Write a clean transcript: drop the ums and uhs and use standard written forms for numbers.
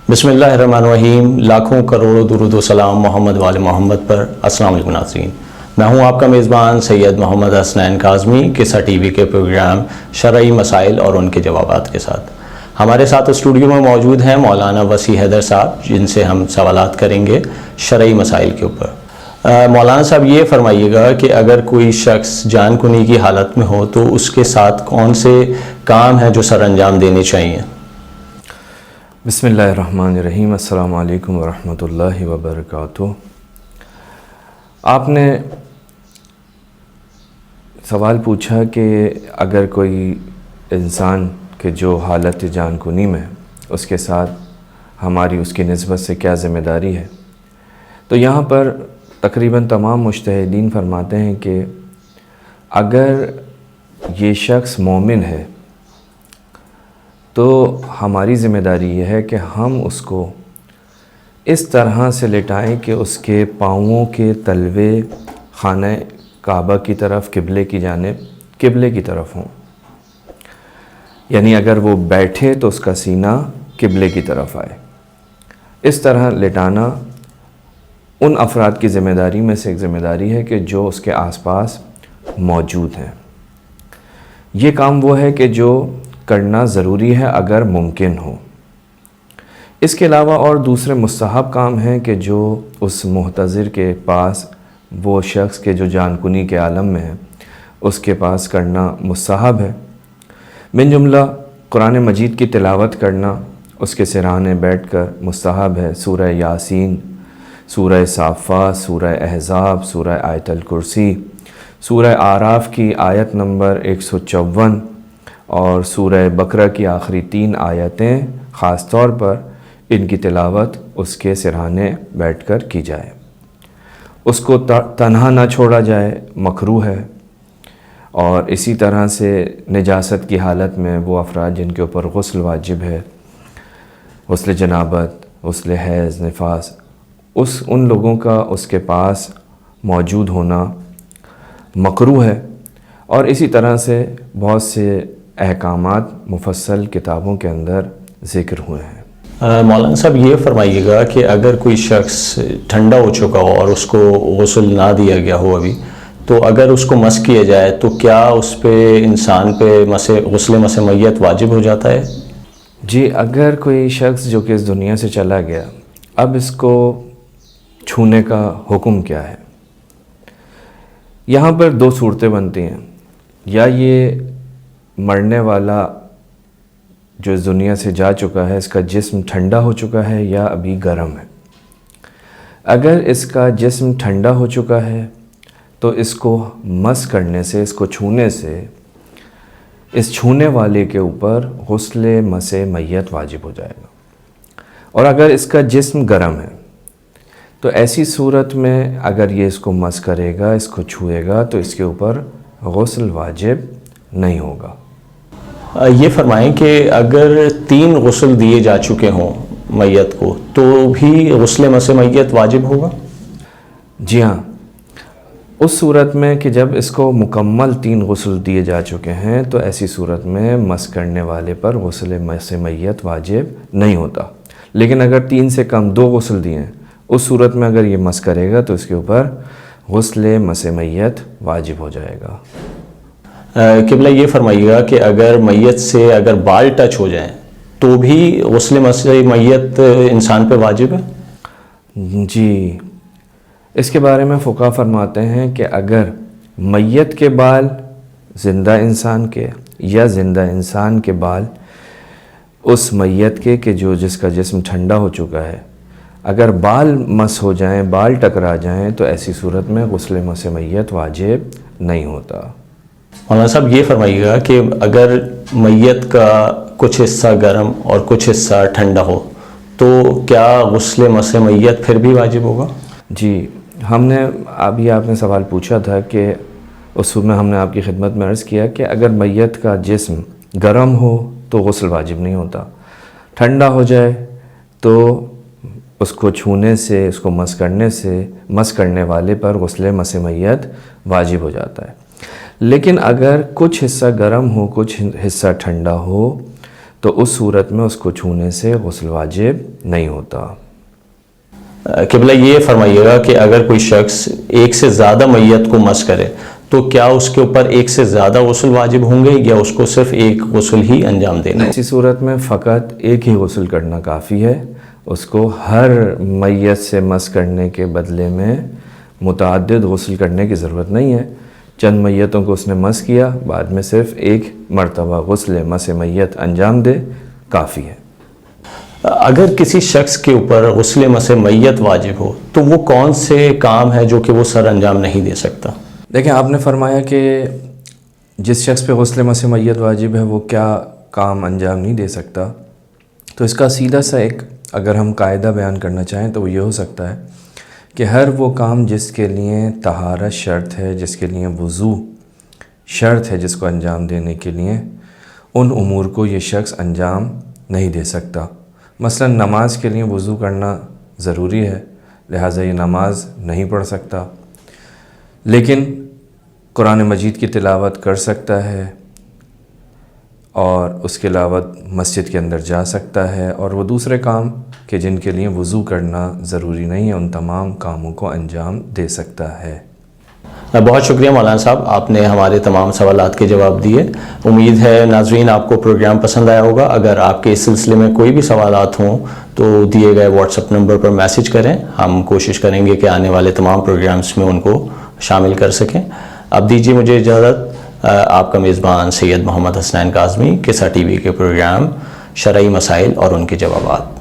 بسم اللہ الرحمن الرحیم، لاکھوں کروڑوں درود و سلام محمد وال محمد پر۔ السلام علیکم ناظرین، میں ہوں آپ کا میزبان سید محمد حسنین کاظمی، قصہ ٹی وی کے پروگرام شرعی مسائل اور ان کے جوابات کے ساتھ۔ ہمارے ساتھ اسٹوڈیو میں موجود ہیں مولانا وسیع حیدر صاحب، جن سے ہم سوالات کریں گے شرعی مسائل کے اوپر۔ مولانا صاحب یہ فرمائیے گا کہ اگر کوئی شخص جان کنی کی حالت میں ہو تو اس کے ساتھ کون سے کام ہیں جو سر انجام دینے چاہیے؟ بسم اللہ الرحمن الرحیم۔ السلام علیکم ورحمۃ اللہ وبرکاتہ۔ آپ نے سوال پوچھا کہ اگر کوئی انسان کے جو حالت جان کنی میں اس کے ساتھ ہماری اس کی نسبت سے کیا ذمہ داری ہے، تو یہاں پر تقریباً تمام مجتہدین فرماتے ہیں کہ اگر یہ شخص مومن ہے تو ہماری ذمہ داری یہ ہے کہ ہم اس کو اس طرح سے لٹائیں کہ اس کے پاؤں کے تلوے خانہ کعبہ کی طرف، قبلے کی جانب، قبلے کی طرف ہوں۔ یعنی اگر وہ بیٹھے تو اس کا سینہ قبلے کی طرف آئے۔ اس طرح لٹانا ان افراد کی ذمہ داری میں سے ایک ذمہ داری ہے کہ جو اس کے آس پاس موجود ہیں۔ یہ کام وہ ہے کہ جو کرنا ضروری ہے اگر ممکن ہو۔ اس کے علاوہ اور دوسرے مستحب کام ہیں کہ جو اس محتضر کے پاس، وہ شخص کے جو جان کنی کے عالم میں ہے، اس کے پاس کرنا مستحب ہے۔ من جملہ قرآن مجید کی تلاوت کرنا اس کے سرانے بیٹھ کر مستحب ہے۔ سورہ یاسین، سورہ صافات، سورہ احزاب، سورہ آیت الکرسی، سورہ اعراف کی آیت نمبر 154 اور سورہ بقرہ کی آخری 3 آیتیں خاص طور پر ان کی تلاوت اس کے سرہانے بیٹھ کر کی جائے۔ اس کو تنہا نہ چھوڑا جائے، مکروہ ہے۔ اور اسی طرح سے نجاست کی حالت میں وہ افراد جن کے اوپر غسل واجب ہے، غسل جنابت، غسل حیض، نفاس، ان لوگوں کا اس کے پاس موجود ہونا مکروہ ہے۔ اور اسی طرح سے بہت سے احکامات مفصل کتابوں کے اندر ذکر ہوئے ہیں۔ مولانا صاحب یہ فرمائیے گا کہ اگر کوئی شخص ٹھنڈا ہو چکا ہو اور اس کو غسل نہ دیا گیا ہو ابھی، تو اگر اس کو مس کیا جائے تو کیا اس پہ انسان پہ غسل مس میت واجب ہو جاتا ہے؟ جی، اگر کوئی شخص جو کہ اس دنیا سے چلا گیا، اب اس کو چھونے کا حکم کیا ہے؟ یہاں پر 2 صورتیں بنتی ہیں۔ یا یہ مرنے والا جو اس دنیا سے جا چکا ہے، اس کا جسم ٹھنڈا ہو چکا ہے یا ابھی گرم ہے۔ اگر اس کا جسم ٹھنڈا ہو چکا ہے تو اس کو مس کرنے سے، اس کو چھونے سے، اس چھونے والے کے اوپر غسل مس میت واجب ہو جائے گا۔ اور اگر اس کا جسم گرم ہے تو ایسی صورت میں اگر یہ اس کو مس کرے گا، اس کو چھوئے گا، تو اس کے اوپر غسل واجب نہیں ہوگا۔ یہ فرمائیں کہ اگر 3 غسل دیے جا چکے ہوں میت کو تو بھی غسل مس میت واجب ہوگا؟ جی ہاں، اس صورت میں کہ جب اس کو مکمل 3 غسل دیے جا چکے ہیں تو ایسی صورت میں مس کرنے والے پر غسل مس میت واجب نہیں ہوتا۔ لیکن اگر 3 سے کم 2 غسل دیے ہیں، اس صورت میں اگر یہ مس کرے گا تو اس کے اوپر غسل مس میت واجب ہو جائے گا۔ قبلہ یہ فرمائیے گا کہ اگر میت سے اگر بال ٹچ ہو جائیں تو بھی غسل مس میت انسان پہ واجب ہے؟ جی، اس کے بارے میں فقہا فرماتے ہیں کہ اگر میت کے بال زندہ انسان کے یا زندہ انسان کے بال اس میت کے کہ جس کا جسم ٹھنڈا ہو چکا ہے، اگر بال مس ہو جائیں، بال ٹکرا جائیں، تو ایسی صورت میں غسل مس میت واجب نہیں ہوتا۔ مولانا صاحب یہ فرمائیے گا کہ اگر میت کا کچھ حصہ گرم اور کچھ حصہ ٹھنڈا ہو تو کیا غسل مس میت پھر بھی واجب ہوگا؟ جی، ہم نے ابھی آپ نے سوال پوچھا تھا کہ اس میں ہم نے آپ کی خدمت میں عرض کیا کہ اگر میت کا جسم گرم ہو تو غسل واجب نہیں ہوتا، ٹھنڈا ہو جائے تو اس کو چھونے سے، اس کو مس کرنے والے پر غسل مس میت واجب ہو جاتا ہے۔ لیکن اگر کچھ حصہ گرم ہو، کچھ حصہ ٹھنڈا ہو تو اس صورت میں اس کو چھونے سے غسل واجب نہیں ہوتا۔ قبلہ یہ فرمائیے گا کہ اگر کوئی شخص ایک سے زیادہ میت کو مس کرے تو کیا اس کے اوپر ایک سے زیادہ غسل واجب ہوں گے یا اس کو صرف ایک غسل ہی انجام دینا؟ ایسی صورت میں فقط ایک ہی غسل کرنا کافی ہے، اس کو ہر میت سے مس کرنے کے بدلے میں متعدد غسل کرنے کی ضرورت نہیں ہے۔ چند میتوں کو اس نے مس کیا، بعد میں صرف ایک مرتبہ غسل مس میت انجام دے، کافی ہے۔ اگر کسی شخص کے اوپر غسل مس میت واجب ہو تو وہ کون سے کام ہے جو کہ وہ سر انجام نہیں دے سکتا؟ دیکھیں، آپ نے فرمایا کہ جس شخص پہ غسل مس میت واجب ہے وہ کیا کام انجام نہیں دے سکتا، تو اس کا سیدھا سا ایک اگر ہم قاعدہ بیان کرنا چاہیں تو وہ یہ ہو سکتا ہے کہ ہر وہ کام جس کے لیے طہارت شرط ہے، جس کے لیے وضو شرط ہے، جس کو انجام دینے کے لیے، ان امور کو یہ شخص انجام نہیں دے سکتا۔ مثلا نماز کے لیے وضو کرنا ضروری ہے، لہٰذا یہ نماز نہیں پڑھ سکتا، لیکن قرآن مجید کی تلاوت کر سکتا ہے اور اس کے علاوہ مسجد کے اندر جا سکتا ہے، اور وہ دوسرے کام کہ جن کے لیے وضو کرنا ضروری نہیں ہے ان تمام کاموں کو انجام دے سکتا ہے۔ بہت شکریہ مولانا صاحب، آپ نے ہمارے تمام سوالات کے جواب دیے۔ امید ہے ناظرین آپ کو پروگرام پسند آیا ہوگا۔ اگر آپ کے اس سلسلے میں کوئی بھی سوالات ہوں تو دیے گئے واٹس ایپ نمبر پر میسج کریں، ہم کوشش کریں گے کہ آنے والے تمام پروگرامز میں ان کو شامل کر سکیں۔ اب دیجیے مجھے اجازت، آپ کا میزبان سید محمد حسنین کاظمی، قصہ ٹی وی کے پروگرام شرعی مسائل اور ان کے جوابات۔